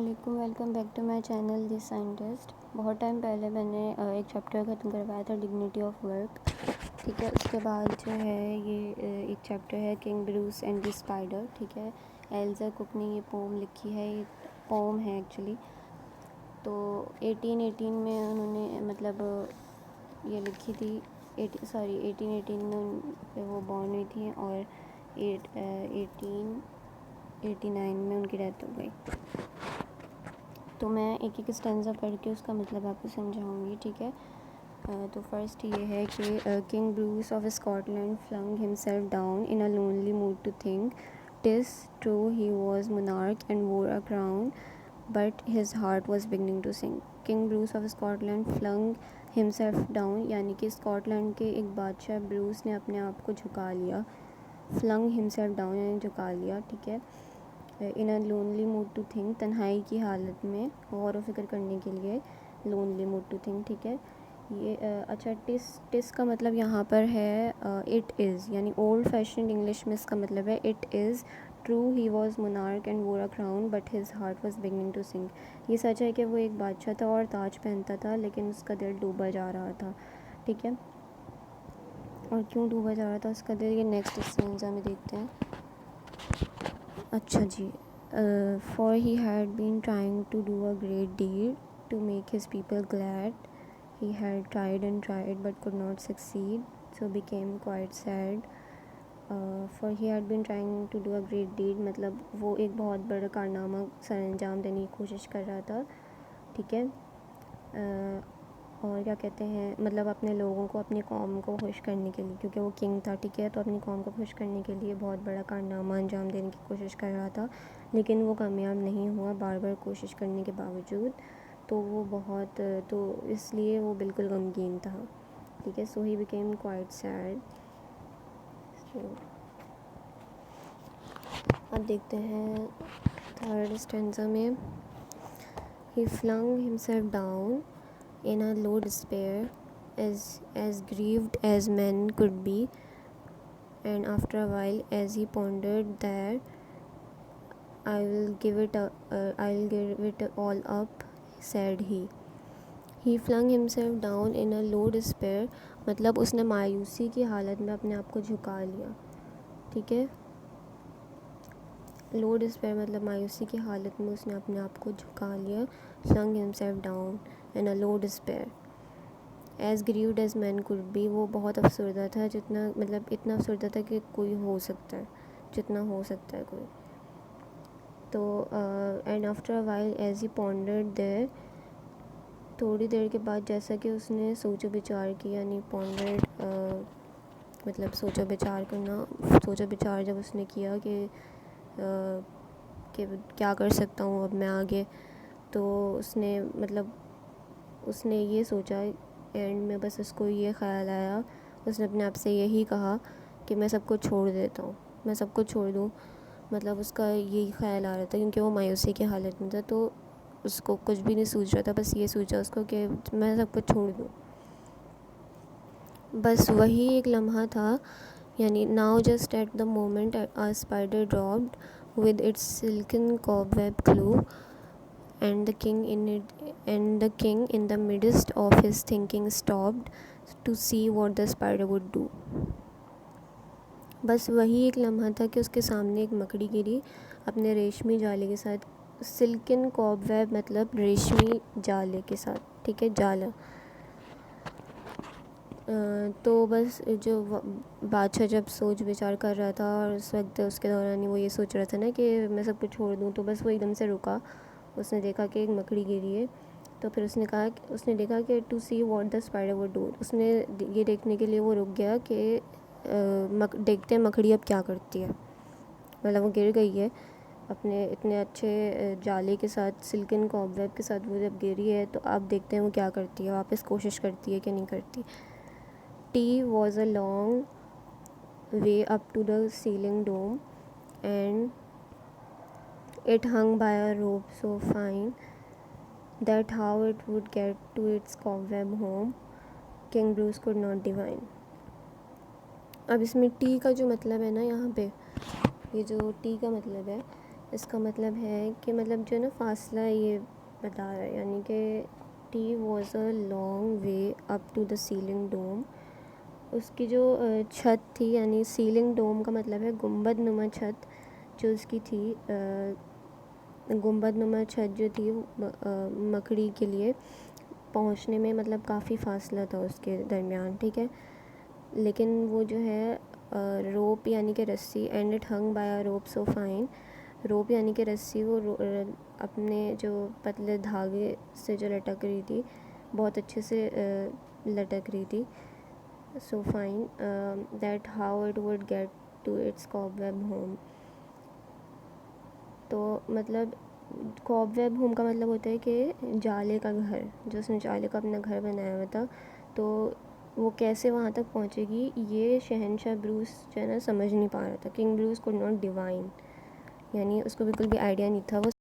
علیکم، welcome back to my channel the scientist. بہت time پہلے میں نے ایک چیپٹر ختم کروایا تھا، ڈگنیٹی آف ورک، ٹھیک ہے۔ اس کے بعد جو ہے یہ ایک چیپٹر ہے king Bruce and the spider, ٹھیک ہے۔ ایلزا کک نے یہ پوم لکھی ہے، یہ پوم ہے ایکچولی۔ تو 1818 میں انہوں نے مطلب یہ لکھی تھی، 1818 میں وہ بورن ہوئی تھیں اور 1889 میں ان کی ڈیتھ ہو گئی۔ تو میں ایک ایک اسٹینزا پڑھ کے اس کا مطلب آپ کو سمجھاؤں گی، ٹھیک ہے۔ تو فرسٹ یہ ہے کہ king Bruce of Scotland flung himself down in a lonely mood to think it's true he was monarch and wore a crown but his heart was beginning to sink۔ King Bruce of Scotland flung himself down یعنی کہ Scott land کے ایک بادشاہ Bruce نے اپنے آپ کو جھکا لیا۔ فلنگ ہمسیلف ڈاؤن یعنی جھکا لیا، ٹھیک ہے۔ In a lonely mood to think تنہائی کی حالت میں غور و فکر کرنے کے لیے، لونلی موڈ ٹو تھنک، ٹھیک ہے۔ یہ اچھا ٹس کا مطلب یہاں پر ہے اٹ از، یعنی اولڈ فیشنڈ انگلش میں اس کا مطلب ہے it is true he was monarch and wore a crown but his heart was beginning to sink۔ یہ سچ ہے کہ وہ ایک بادشاہ تھا اور تاج پہنتا تھا لیکن اس کا دل ڈوبا جا رہا تھا، ٹھیک ہے۔ اور کیوں ڈوبا جا رہا تھا اس کا دل، یہ نیکسٹ اسٹینزا میں دیکھتے ہیں۔ اچھا جی، for he had been trying to do a great deed to make his people glad, he had tried and tried but could not succeed, so became quite sad۔ for he had been trying to do a great deed مطلب وہ ایک بہت بڑا کارنامہ سر انجام دینے کی کوشش کر رہا تھا، ٹھیک ہے۔ اور کیا کہتے ہیں، مطلب اپنے لوگوں کو، اپنی قوم کو خوش کرنے کے لیے، کیونکہ وہ کنگ تھا، ٹھیک ہے، تو اپنی قوم کو خوش کرنے کے لیے بہت بڑا کارنامہ انجام دینے کی کوشش کر رہا تھا لیکن وہ کامیاب نہیں ہوا بار بار کوشش کرنے کے باوجود۔ تو وہ بہت، تو اس لیے وہ بالکل غمگین تھا، ٹھیک ہے۔ سو ہی بیکیم کوائٹ سیڈ۔ اب دیکھتے ہیں تھرڈ اسٹینزا میں۔ He flung himself down in a low despair, as grieved as men could be, and after a while, as he pondered there, I'll give it all up, said he۔ He flung himself down in a low despair مطلب اس نے مایوسی کی حالت میں اپنے آپ کو جھکا لیا، ٹھیک ہے۔ لو ڈسپیئر مطلب مایوسی کی حالت میں اس نے اپنے آپ کو جھکا لیا۔ flung himself down in a low despair as grieved as men could be، وہ بہت افسردہ تھا، جتنا مطلب اتنا افسردہ تھا کہ کوئی ہو سکتا ہے، جتنا ہو سکتا ہے کوئی۔ تو and after a while as he pondered there، تھوڑی دیر کے بعد جیسا کہ اس نے سوچ و بچار کیا، یعنی پونڈرڈ مطلب سوچ و بچار کرنا، سوچ و بچار جب اس نے کیا کہ کیا کر سکتا ہوں اب میں آگے، تو اس نے مطلب اس نے یہ سوچا، اینڈ میں بس اس کو یہ خیال آیا، اس نے اپنے آپ سے یہی کہا کہ میں سب کو چھوڑ دیتا ہوں، میں سب کو چھوڑ دوں، مطلب اس کا یہی خیال آ رہا تھا کیونکہ وہ مایوسی کی حالت میں تھا، تو اس کو کچھ بھی نہیں سوچ رہا تھا، بس یہ سوچا اس کو کہ میں سب کو چھوڑ دوں۔ بس وہی ایک لمحہ تھا، یعنی now just at the moment a spider dropped with its silken cobweb clue and the king in the midst of his thinking stopped to see what the spider would do۔ بس وہی ایک لمحہ تھا کہ اس کے سامنے ایک مکڑی گری اپنے ریشمی جالے کے ساتھ، سلکن کوب ویب مطلب ریشمی جالے کے ساتھ، ٹھیک ہے، جالا۔ تو بس جو بادشاہ جب سوچ بچار کر رہا تھا اور اس وقت اس کے دوران وہ یہ سوچ رہا تھا نا کہ میں سب کو چھوڑ دوں، تو بس وہ ایک دم سے رکا، اس نے دیکھا کہ ایک مکڑی گری ہے، تو پھر اس نے کہا، اس نے دیکھا کہ to see what the spider would do, اس نے یہ دیکھنے کے لیے وہ رک گیا کہ دیکھتے ہیں مکڑی اب کیا کرتی ہے، مطلب وہ گر گئی ہے اپنے اتنے اچھے جالے کے ساتھ، سلکن کوب ویب کے ساتھ، وہ جب گری ہے تو اب دیکھتے ہیں وہ کیا کرتی ہے، واپس کوشش کرتی ہے کہ نہیں کرتی۔ T was a long way up to the ceiling dome, and it hung by a rope so fine that how it would get to its cobweb home, King Bruce could not divine۔ اب اس میں T کا جو مطلب ہے نا، یہاں پہ یہ جو ٹی کا مطلب ہے، اس کا مطلب ہے کہ مطلب جو نا فاصلہ یہ بتا رہا ہے، یعنی کہ it was a long way up to the ceiling dome. اس کی جو چھت تھی، یعنی سیلنگ ڈوم کا مطلب ہے گنبد نما چھت جو اس کی تھی. گنبد نما چھت جو تھی مکڑی کے لیے پہنچنے میں مطلب کافی فاصلہ تھا اس کے درمیان، ٹھیک ہے. لیکن وہ جو ہے روپ یعنی کہ رسی، اینڈ اٹ ہنگ بائی اے روپ سو فائن. روپ یعنی کہ رسی، وہ اپنے جو پتلے دھاگے سے جو لٹک رہی تھی، بہت اچھے سے لٹک رہی تھی. So find that how it would get to its cobweb home. تو مطلب کاب ویب ہوم کا مطلب ہوتا ہے کہ جالے کا گھر، جو اس نے جالے کا اپنا گھر بنایا ہوا تھا. تو وہ کیسے وہاں تک پہنچے گی، یہ شہنشاہ بروس جو ہے نا سمجھ نہیں پا رہا تھا. King Bruce could not divine, یعنی اس کو بالکل بھی آئیڈیا نہیں تھا. وہ